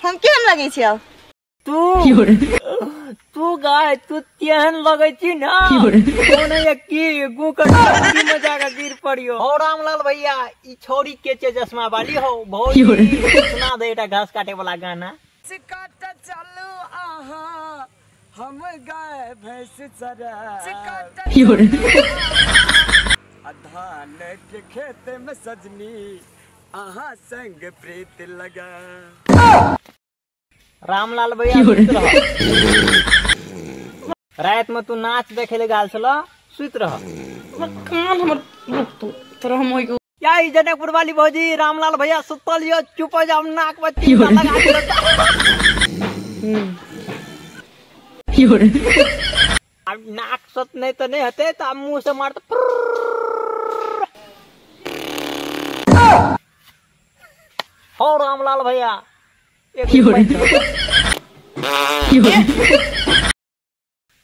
हम केहन लगे छी अब तू गाय तू तेहन लगे छी ना कोने की गुकर की मजा का गिर पड़ियो। हो रामलाल भैया ई छोरी के चश्मा वाली हो भौजी सुना दे एटा घास काटे वाला गाना। सिकाट चलू आहा हम गाय भैंस चरा धान के खेत में सजनी आहा संग प्रीत लगा। रामलाल भैया रात में तू नाच देखे ले गाल छलो सुत रह कान हमर तोरा हम होई या ई जनकपुर वाली भौजी रामलाल भैया सुतल यो चुप हो जा नाक में टीका लगा दियो। अब नाक सत नहीं तो नहीं हते तो मुंह से मार तो हो रामलाल भैया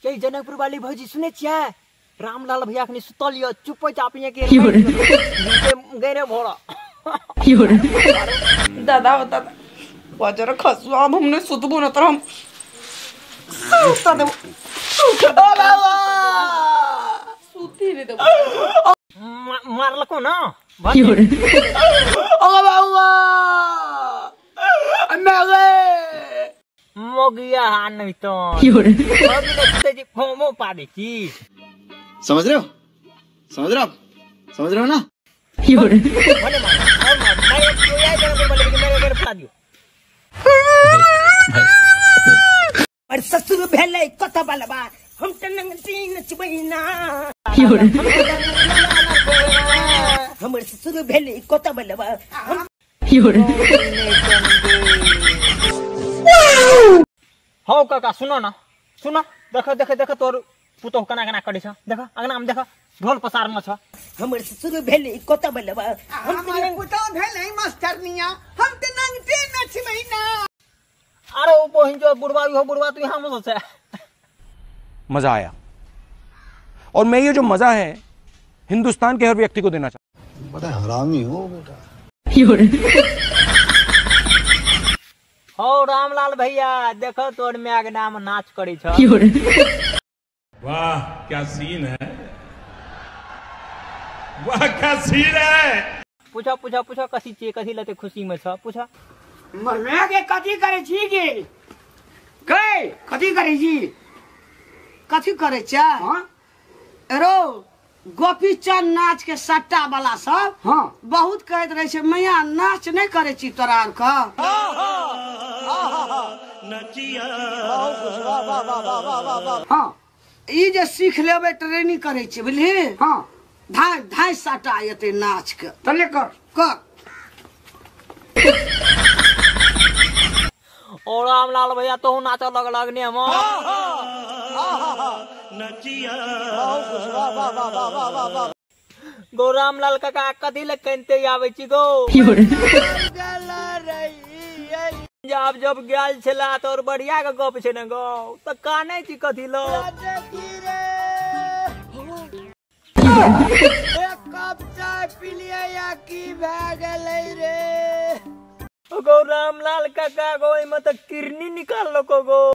जनकपुर वाली भौजी सुने छिया रामलाल भैया अखनी सुतल यो चुप चापिए के गरे भोरा दादा बजर खसुआ अब हमने सुतबो न तर हम सुती रे मारलको ना मोगिया नहीं तो फोमो पा देखी समझ रहे हो ना। ससुर भेले कत बलबा हम नचबैना हमर ससुर भेले कत बलबा हो काका सुनो ना सुनो देख तोर पुतो कना कना करै छ देख अंगना में देख ढोल पसार में छ हमर ससुर भेले कत बलबा हमर पुतो भेले मास्टरनिया हम त नंगटे नचबैना। अरे ओ बहिन जो बुढ़वा तू यहां में सोचे मजा आया और मैं ये जो मजा है हिंदुस्तान के हर व्यक्ति को देना चाहता हूं। बड़ा हरामी हो बेटा। हो रामलाल भैया देखो तोर में नाम नाच करी छ। वाह क्या सीन है, वाह क्या सीन है। पूछो कथी लेते खुशी में छ पूछो। मरना के कथी करे छी गे गए कथी करे छी कथी करे छ एरो गोपी चंद नाच के सट्टा वाला सब बहुत कहत रहे छे मैया नाच नहीं करे छी तोरा आर का ई जे सीख लेबे ट्रेनिंग करे छी बुझली धाई सट्टा एते नाच के तले कर ओ रामलाल भैया तो नाच लगने हम गो रामलाल काका कथी ले कनते आवे छी गो जब गेल छला तो बढ़िया के गप छे न गो त काने छी कथी लो एक कप चाय पी लिया या की भए गेलै रे गो रामलाल काका गो में तो किरनी निकाल लो को गो।